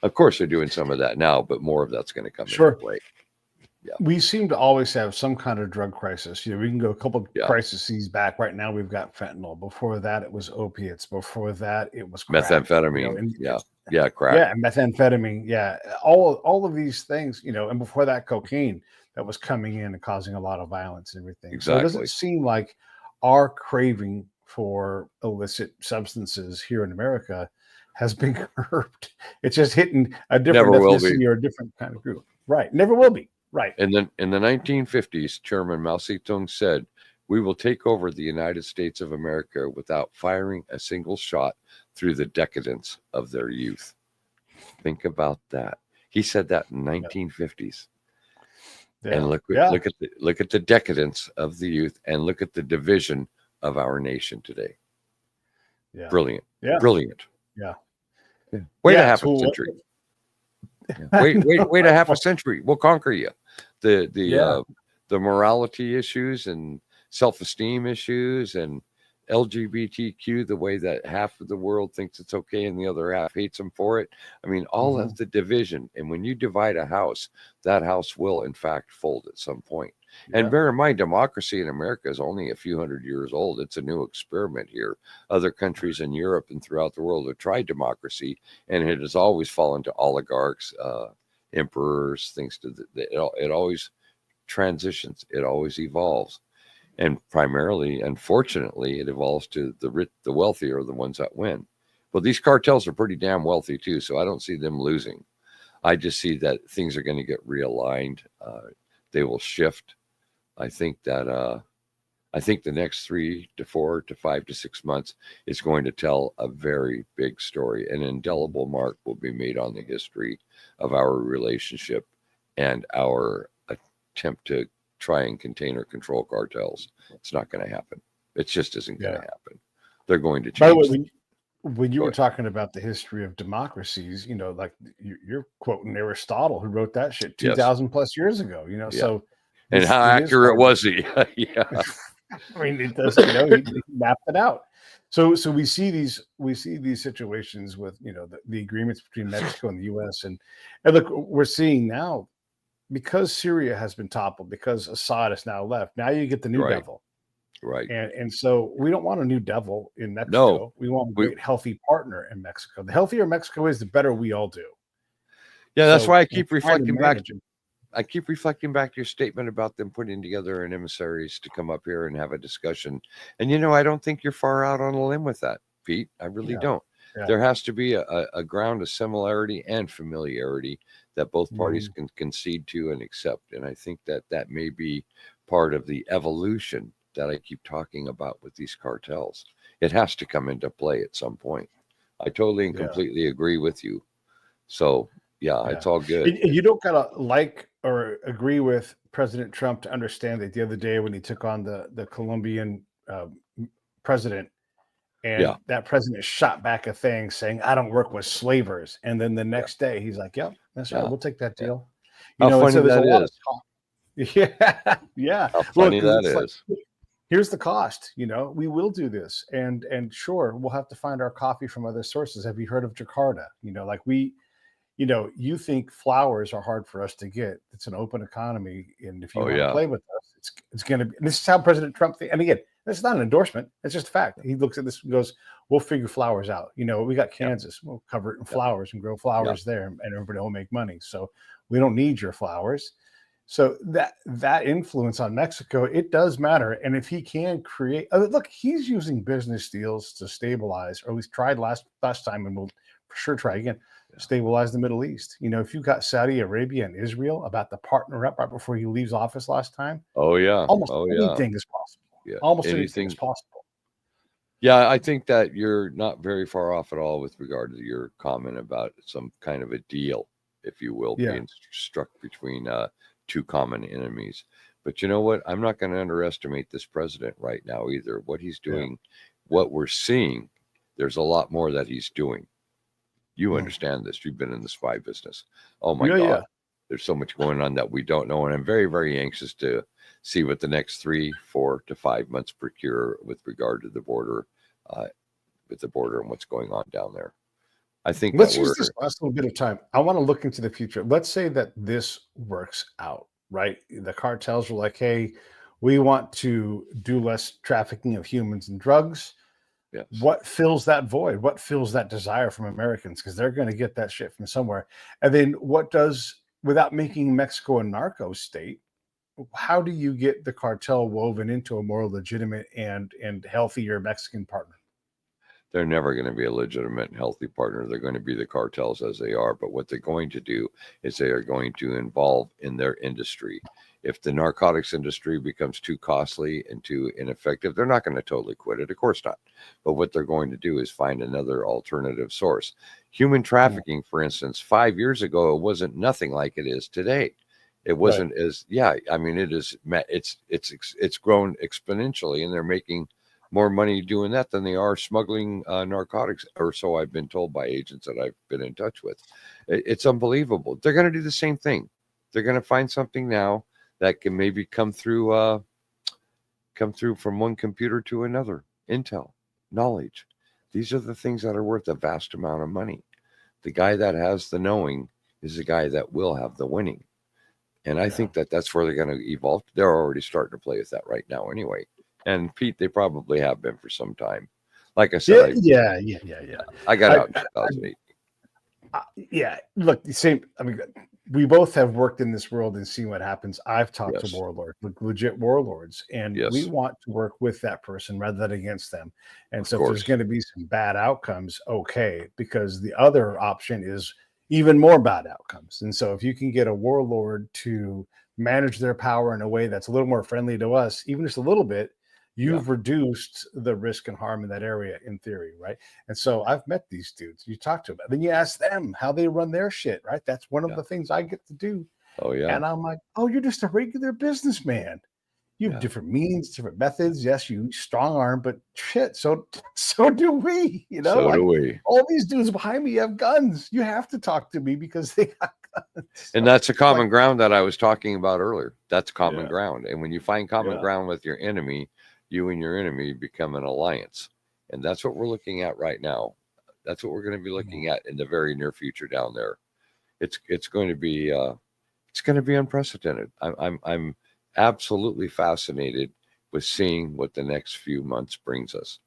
Of course, they're doing some of that now, but more of that's going to come into Sure. play. Yeah, We seem to always have some kind of drug crisis. We can go a couple of yeah. crises back. Right now, we've got fentanyl. Before that, it was opiates. Before that, it was crack. Methamphetamine. And Yeah, yeah. Crack. yeah, and methamphetamine. Yeah, all of these things. And before that, cocaine that was coming in and causing a lot of violence and everything. So it doesn't Exactly. seem like our craving for illicit substances here in America has been curbed. It's just hitting a different Never will be. ethnicity or a different kind of group. Right. Never will be. Right. And then in the 1950s, Chairman Mao Zedong said, "We will take over the United States of America without firing a single shot through the decadence of their youth." Think about that. He said that in Yeah. 1950s. Yeah. And Yeah. look at the decadence of the youth and look at the division of our nation today. Yeah. Brilliant. Yeah. Brilliant. Yeah. Yeah. Wait a Yeah. half a So century. Yeah. I Wait know. a half a century. We'll conquer you. The the Yeah. uh the morality issues and self-esteem issues and LGBTQ, the way that half of the world thinks it's okay and the other half hates them for it. I mean, all Mhm. of the division. And when you divide a house, that house will in fact fold at some point. And Yeah. bear in mind, democracy in America is only a few hundred years old. It's a new experiment here. Other countries in Europe and throughout the world have tried democracy, and it has always fallen to oligarchs, emperors, things to it always transitions, it always evolves, and primarily, unfortunately, it evolves to the wealthier are the ones that win. Well, these cartels are pretty damn wealthy too, so I don't see them losing. I just see that things are going to get realigned. They will shift. I think that I think the next 3 to 4 to 5 to 6 months is going to tell a very big story. An indelible mark will be made on the history of our relationship and our attempt to try and contain or control cartels. It's not going to happen. It just isn't going to happen. They're going to change. By the way, when you were talking about the history of democracies, like you're quoting Aristotle, who wrote that shit 2,000 plus years ago, so. And how accurate was he? Yeah. I mean, it does, he mapped it out. So we see these situations with, the agreements between Mexico and the US. And look, we're seeing now, because Syria has been toppled, because Assad is now left, now you get the new devil. Right. And so we don't want a new devil in Mexico. No, we want a great, healthy partner in Mexico. The healthier Mexico is, the better we all do. Yeah, that's why I keep reflecting back. I keep reflecting back to your statement about them putting together an emissaries to come up here and have a discussion. And, I don't think you're far out on a limb with that, Pete. I really don't. Yeah. There has to be a ground of similarity and familiarity that both parties can concede to and accept. And I think that may be part of the evolution that I keep talking about with these cartels. It has to come into play at some point. I totally and completely agree with you. So, it's all good. And you don't gotta like or agree with President Trump to understand that the other day when he took on the Colombian president, and that president shot back a thing saying, "I don't work with slavers," and then the next day he's like, "Yep, that's right, we'll take that deal." How funny that is. Yeah. How funny that is. Like, here's the cost. We will do this, and sure, we'll have to find our coffee from other sources. Have you heard of Jakarta? You think flowers are hard for us to get. It's an open economy. And if you want to play with us, it's going to be, this is how President Trump thinks. And again, this is not an endorsement. It's just a fact. He looks at this and goes, we'll figure flowers out. We got Kansas. We'll cover it in flowers and grow flowers there, and everybody will make money. So we don't need your flowers. So that influence on Mexico, it does matter. And if he can create, look, he's using business deals to stabilize, or at least tried last time, and will for sure try again. Stabilize the Middle East. If you've got Saudi Arabia and Israel about to partner up right before he leaves office last time. Almost anything is possible. Almost anything is possible. Yeah, I think that you're not very far off at all with regard to your comment about some kind of a deal, if you will, being struck between two common enemies. But you know what? I'm not going to underestimate this president right now either. What he's doing, what we're seeing, there's a lot more that he's doing. You understand this. You've been in the spy business. Oh my God. Yeah. There's so much going on that we don't know. And I'm very, very anxious to see what the next 3, 4 to 5 months procure with regard to the border, and what's going on down there. I think let's use this last little bit of time. I want to look into the future. Let's say that this works out, right? The cartels were like, hey, we want to do less trafficking of humans and drugs. Yes. What fills that void? What fills that desire from Americans? Because they're going to get that shit from somewhere. And then what does, without making Mexico a narco state, how do you get the cartel woven into a more legitimate and healthier Mexican partner? They're never going to be a legitimate and healthy partner. They're going to be the cartels as they are. But what they're going to do is they are going to involve in their industry. If the narcotics industry becomes too costly and too ineffective, they're not going to totally quit it. Of course not. But what they're going to do is find another alternative source. Human trafficking, for instance, 5 years ago, it wasn't nothing like it is today. It wasn't I mean, it is. It's grown exponentially, and they're making more money doing that than they are smuggling narcotics, or so I've been told by agents that I've been in touch with. It's unbelievable. They're going to do the same thing. They're going to find something now that can maybe come through from one computer to another. Intel, knowledge. These are the things that are worth a vast amount of money. The guy that has the knowing is the guy that will have the winning. And I think that's where they're going to evolve. They're already starting to play with that right now anyway. And Pete, they probably have been for some time. Like I said, yeah. I got out in 2008. Yeah, look, the same. I mean, we both have worked in this world and seen what happens. I've talked to Yes. warlords, legit warlords, and we Yes. want to work with that person rather than against them. And Of so if there's course. going to be some bad outcomes, okay, because the other option is even more bad outcomes. And so if you can get a warlord to manage their power in a way that's a little more friendly to us, even just a little bit, Yeah. you've reduced the risk and harm in that area in theory, right? And so I've met these dudes. You talk to them, then you ask them how they run their shit, right? That's one of Yeah. the things I get to do. Oh yeah. And I'm like, oh, you're just a regular businessman. You have Yeah. different means, different methods. Yes, you strong arm, but shit, so so do we. So do Like we. all these dudes behind me have guns. You have to talk to me because they got guns. And So that's a it's like, common ground that I was talking about earlier. That's common yeah, ground. And when you find common yeah, ground with your enemy, you and your enemy become an alliance. And that's what we're looking at right now. That's what we're going to be mhm, looking at in the very near future down there. It's going to be it's going to be unprecedented. I'm absolutely fascinated with seeing what the next few months brings us.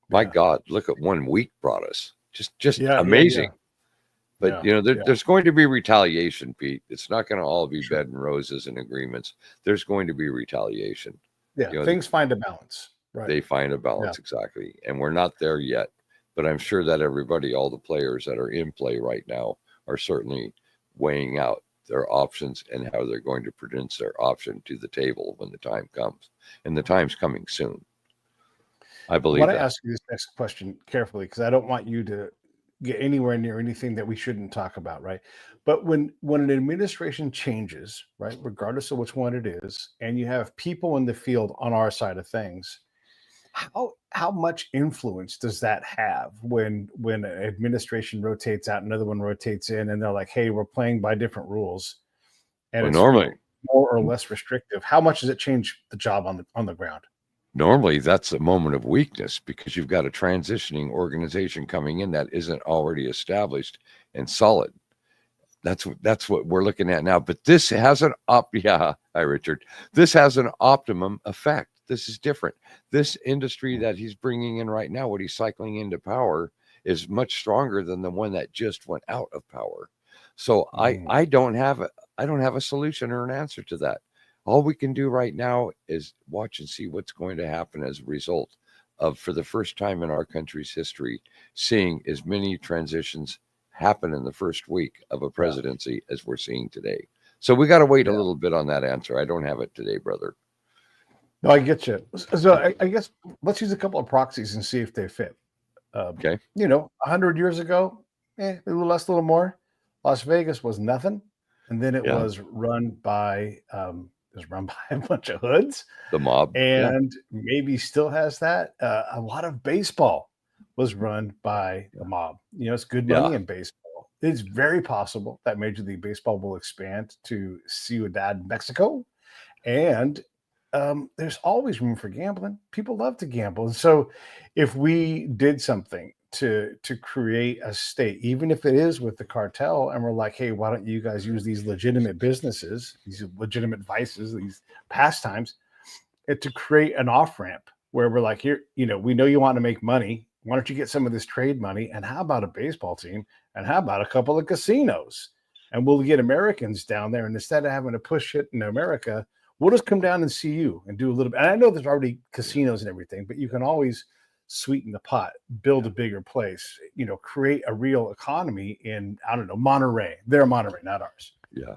My yeah, God, look at 1 week brought us. Just yeah, yeah, amazing. yeah, But yeah, yeah. there's going to be retaliation, Pete. It's not going to all be Sure. bed and roses and agreements. There's going to be retaliation. Yeah, You know, things find a balance. Right. they find a Yeah. balance exactly, and we're not there yet. But I'm sure that everybody, all the players that are in play right now, are certainly weighing out their options and how they're going to present their option to the table when the time comes. And the time's coming soon. I I want believe to that. ask you this next question carefully because I don't want you to get anywhere near anything that we shouldn't talk about, right? But when an administration changes, right, regardless of which one it is, and you have people in the field on our side of things, how much influence does that have when an administration rotates out, another one rotates in, and they're like, hey, we're playing by different rules, and Well, it's normally, more or less restrictive. How much does it change the job on the ground? normally that's a moment of weakness because you've got a transitioning organization coming in that isn't already established and solid. That's what we're looking at now. But this has an yeah, hi Richard. This has an optimum effect. This is different. This industry that he's bringing in right now, what he's cycling into power, is much stronger than the one that just went out of power. So Mm, I don't have a solution or an answer to that. All we can do right now is watch and see what's going to happen as a result of, for the first time in our country's history, seeing as many transitions happen in the first week of a yeah, presidency as we're seeing today. So we got to wait a yeah. little bit on that answer. I don't have it today, brother. No, I get you. So I guess let's use a couple of proxies and see if they fit. Okay. 100 years ago, a little less, a little more. Las Vegas was nothing, and then Yeah. it was run by a bunch of hoods, The mob. Yeah. and maybe still has that. A lot of baseball was run by the mob. It's good Yeah. money in baseball. It's very possible that Major League Baseball will expand to Ciudad, Mexico, and there's always room for gambling. People love to gamble, and so if we did something to create a state, even if it is with the cartel, and we're like, hey, why don't you guys use these legitimate businesses, these legitimate vices, these pastimes, and to create an off ramp where we're like, here, we know you want to make money. Why don't you get some of this trade money? And how about a baseball team? And how about a couple of casinos? And we'll get Americans down there. And instead of having to push it in America, we'll just come down and see you and do a little bit. And I know there's already casinos and everything, but you can always sweeten the pot, build a bigger place, create a real economy in, I don't know, Monterey. They're Monterey, not ours. Yeah.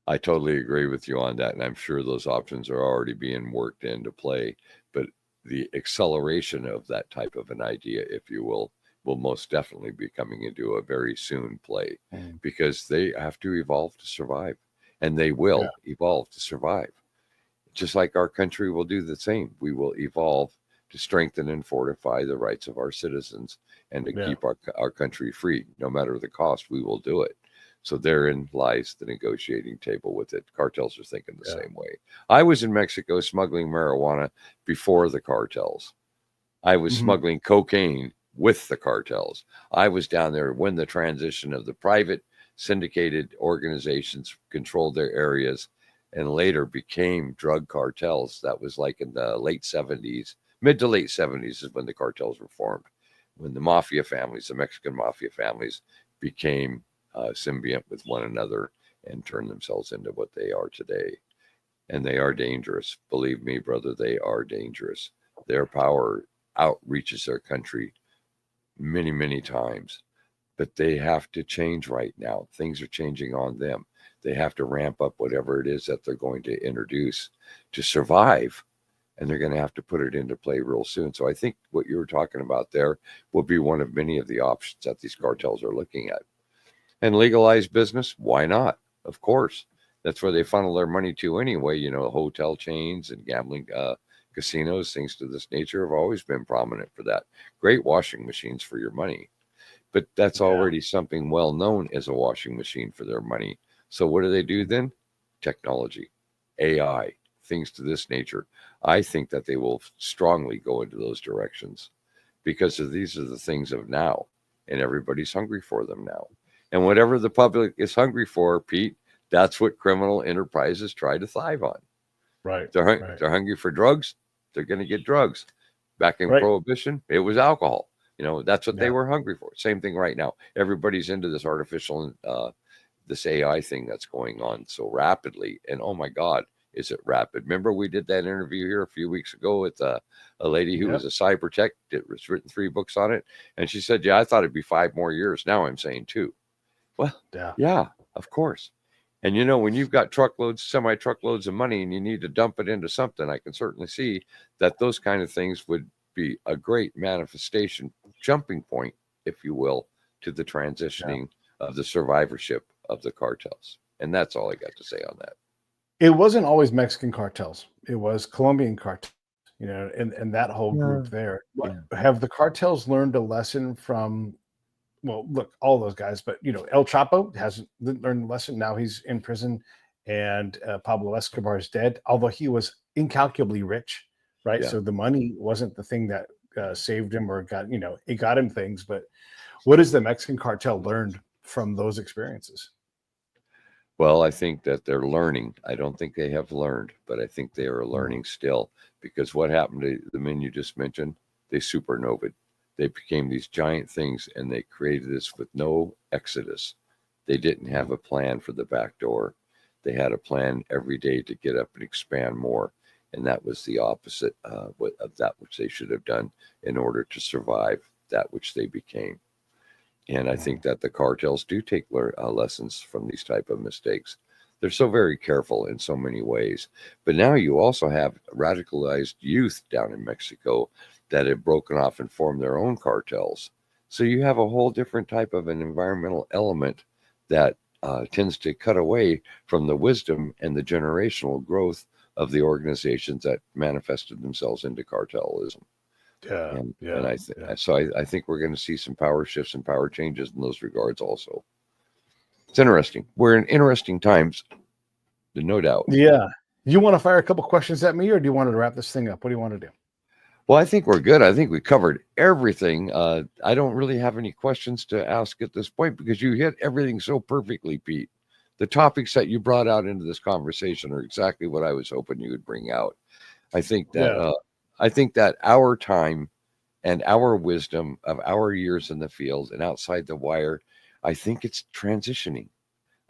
I totally agree with you on that. And I'm sure those options are already being worked into play. But the acceleration of that type of an idea, if you will most definitely be coming into a very soon play Mm, because they have to evolve to survive and they yeah. will evolve to survive. Just like our country will do the same. We will evolve to strengthen and fortify the rights of our citizens and to Yeah. keep our country free. No matter the cost, we will do it. So therein lies the negotiating table with it. Cartels are thinking the Yeah. same way. I was in Mexico smuggling marijuana before the cartels. I was Mhm. smuggling cocaine with the cartels. I was down there when the transition of the private syndicated organizations controlled their areas and later became drug cartels. That was like in the late 70s, mid to late 70s is when the cartels were formed, when the mafia families, the Mexican mafia families, became symbiont with one another and turn themselves into what they are today. And they are dangerous. Believe me, brother, they are dangerous. Their power outreaches their country many, many times, but they have to change right now. Things are changing on them. They have to ramp up whatever it is that they're going to introduce to survive, and they're going to have to put it into play real soon. So I think what you were talking about there will be one of many of the options that these cartels are looking at. And legalized business, why not? Of course. That's where they funnel their money to anyway. You know, hotel chains and gambling casinos, things to this nature have always been prominent for that. Great washing machines for your money. But that's already something well known as a washing machine for their money. So what do they do then? Technology, AI, things to this nature. I think that they will strongly go into those directions because these are the things of now, and everybody's hungry for them now. And whatever the public is hungry for, Pete, that's what criminal enterprises try to thrive on. Right. They're hungry for drugs. They're going to get drugs. Back in Prohibition, it was alcohol. You know, that's what they were hungry for. Same thing right now. Everybody's into this artificial, this AI thing that's going on so rapidly. And oh my God, is it rapid? Remember we did that interview here a few weeks ago with a lady who was a cyber tech that was written 3 books on it. And she said, yeah, I thought it'd be 5 more years. Now I'm saying 2. Well, yeah, of course. And you know, when you've got truckloads, semi-truckloads of money and you need to dump it into something, I can certainly see that those kind of things would be a great manifestation, jumping point, if you will, to the transitioning of the survivorship of the cartels. And that's all I got to say on that. It wasn't always Mexican cartels. It was Colombian cartels, you know, and that whole group there. Have the cartels learned a lesson from, well, look, all those guys, but, you know, El Chapo hasn't learned a lesson. Now he's in prison, and Pablo Escobar is dead, although he was incalculably rich, right? So the money wasn't the thing that saved him or got, you know, it got him things. But what has the Mexican cartel learned from those experiences? Well, I think that they're learning. I don't think they have learned, but I think they are learning still, because what happened to the men you just mentioned, they supernovaed. They became these giant things, and they created this with no exodus. They didn't have a plan for the back door. They had a plan every day to get up and expand more. And that was the opposite of that which they should have done in order to survive that which they became. And I think that the cartels do take lessons from these type of mistakes. They're so very careful in so many ways. But now you also have radicalized youth down in Mexico that have broken off and formed their own cartels. So you have a whole different type of an environmental element that tends to cut away from the wisdom and the generational growth of the organizations that manifested themselves into cartelism. And I think we're going to see some power shifts and power changes in those regards also. It's interesting. We're in interesting times, no doubt. Yeah. You want to fire a couple questions at me, or do you want to wrap this thing up? What do you want to do? Well, I think we're good. I think we covered everything. I don't really have any questions to ask at this point because you hit everything so perfectly, Pete. The topics that you brought out into this conversation are exactly what I was hoping you would bring out. I think that our time and our wisdom of our years in the field and outside the wire, I think it's transitioning.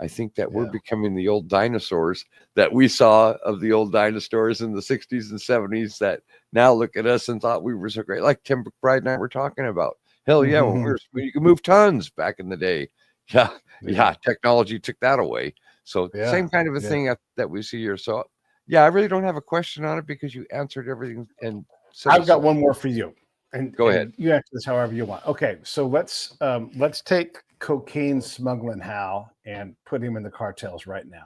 I think that we're becoming the old dinosaurs that we saw of the old dinosaurs in the 60s and 70s that now look at us and thought we were so great. Like Tim McBride and I were talking about. Hell yeah, when you could move tons back in the day. Yeah, technology took that away. So same kind of a thing that we see here. So yeah, I really don't have a question on it because you answered everything. And I've got one more for you. And go ahead. You answer this however you want. Okay, so let's take cocaine smuggling Hal and put him in the cartels right now.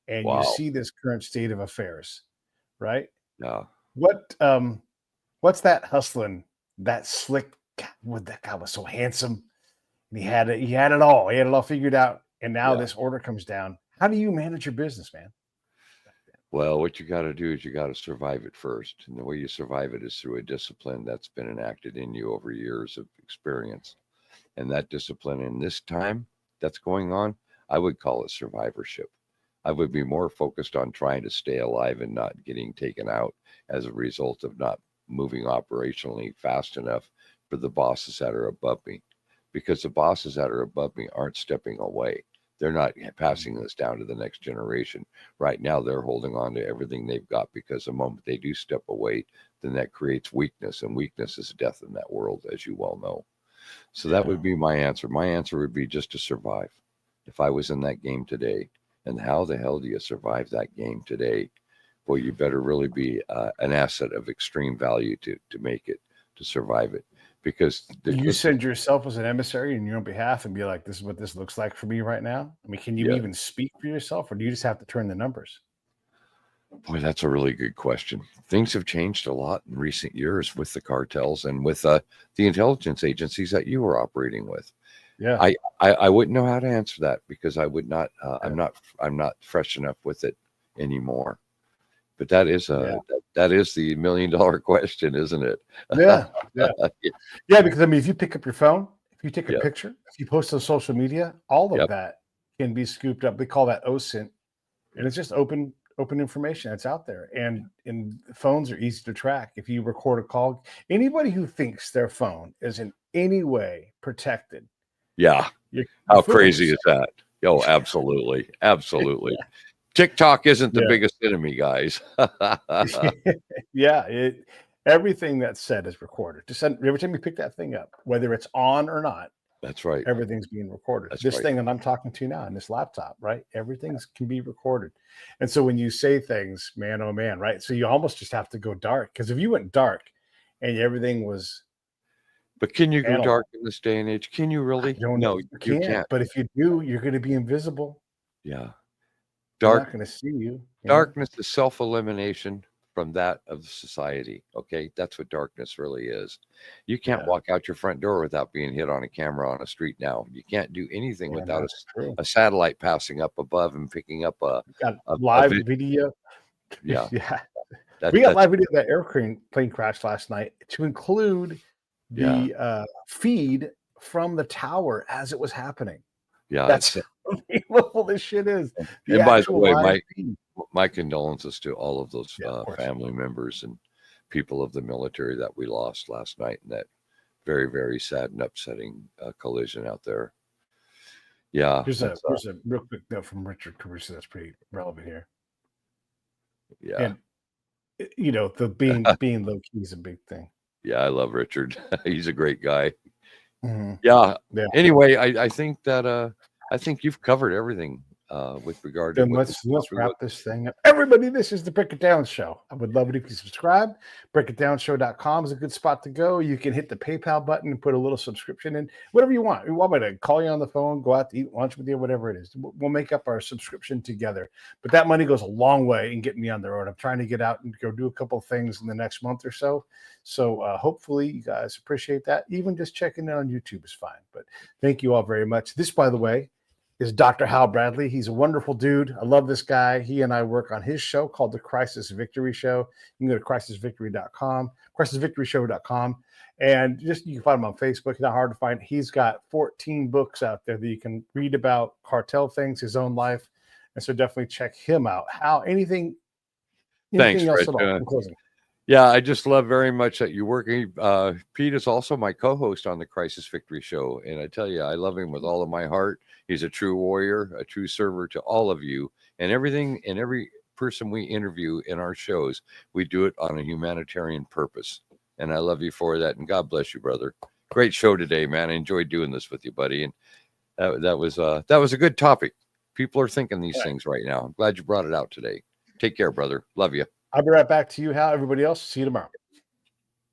And you see this current state of affairs, right? Yeah. What's that hustling, that slick? God, that guy was so handsome. And he had it all. He had it all figured out. And now this order comes down. How do you manage your business, man? Well, what you got to do is you got to survive it first. And the way you survive it is through a discipline that's been enacted in you over years of experience. And that discipline in this time that's going on, I would call it survivorship. I would be more focused on trying to stay alive and not getting taken out as a result of not moving operationally fast enough for the bosses that are above me. Because the bosses that are above me aren't stepping away. They're not passing this down to the next generation. Right now, they're holding on to everything they've got, because the moment they do step away, then that creates weakness, and weakness is death in that world, as you well know. So that would be my answer. My answer would be just to survive. If I was in that game today, and how the hell do you survive that game today? Boy, you better really be an asset of extreme value to make it, to survive it. Because you send yourself as an emissary on your own behalf and be like, this is what this looks like for me right now. I mean, can you even speak for yourself, or do you just have to turn the numbers? Boy, that's a really good question. Things have changed a lot in recent years with the cartels and with the intelligence agencies that you were operating with. Yeah, I wouldn't know how to answer that, because I would not. I'm not fresh enough with it anymore. But that is that is the $1 million question, isn't it? yeah. Because I mean, if you pick up your phone, if you take a picture, if you post on social media, all of that can be scooped up. They call that OSINT, and it's just open information that's out there. And phones are easy to track. If you record a call, anybody who thinks their phone is in any way protected, how crazy is that? Oh, absolutely, absolutely. TikTok isn't the biggest enemy, guys. Everything that's said is recorded. Just every time you pick that thing up, whether it's on or not. That's right. Everything's being recorded. This thing that I'm talking to now in this laptop, right? Everything's can be recorded. And so when you say things, man, oh man, right? So you almost just have to go dark, because if you went dark and everything was. But can you go dark in this day and age? Can you really? No, you can't. But if you do, you're going to be invisible. Yeah. They're not going to see you. Darkness is self-elimination from that of society. Okay, that's what darkness really is. You can't walk out your front door without being hit on a camera on a street now. You can't do anything without a satellite passing up above and picking up a live video. Yeah, we got live video of that plane crash last night, to include the feed from the tower as it was happening. Yeah, that's how unbelievable this shit is. And by the way, my condolences to all of those family members and people of the military that we lost last night in that very, very sad and upsetting collision out there. Yeah. Here's a real quick note from Richard Caruso that's pretty relevant here. Yeah. And the being low key is a big thing. Yeah, I love Richard. He's a great guy. Mm-hmm. Yeah. Anyway, I think that I think you've covered everything with regard to. Then let's wrap this thing up. Everybody, this is the Break It Down Show. I would love it if you subscribe. BreakItDownShow.com is a good spot to go. You can hit the PayPal button and put a little subscription in. Whatever you want. You want me to call you on the phone, go out to eat lunch with you, whatever it is. We'll make up our subscription together. But that money goes a long way in getting me on the road. I'm trying to get out and go do a couple of things in the next month or so. So hopefully you guys appreciate that. Even just checking in on YouTube is fine. But thank you all very much. This, by the way, is Dr. Hal Bradley. He's a wonderful dude. I love this guy. He and I work on his show called The Crisis Victory Show. You can go to crisisvictory.com, crisisvictoryshow.com, and you can find him on Facebook. It's not hard to find. He's got 14 books out there that you can read about cartel things, his own life. And so definitely check him out. Hal, anything Thanks, else Rich. at all in closing? Yeah, I just love very much that you're working. Pete is also my co-host on the Crisis Victory Show. And I tell you, I love him with all of my heart. He's a true warrior, a true server to all of you. And everything and every person we interview in our shows, we do it on a humanitarian purpose. And I love you for that. And God bless you, brother. Great show today, man. I enjoyed doing this with you, buddy. And that was a good topic. People are thinking these things right now. I'm glad you brought it out today. Take care, brother. Love you. I'll be right back to you, Hal. Everybody else, see you tomorrow.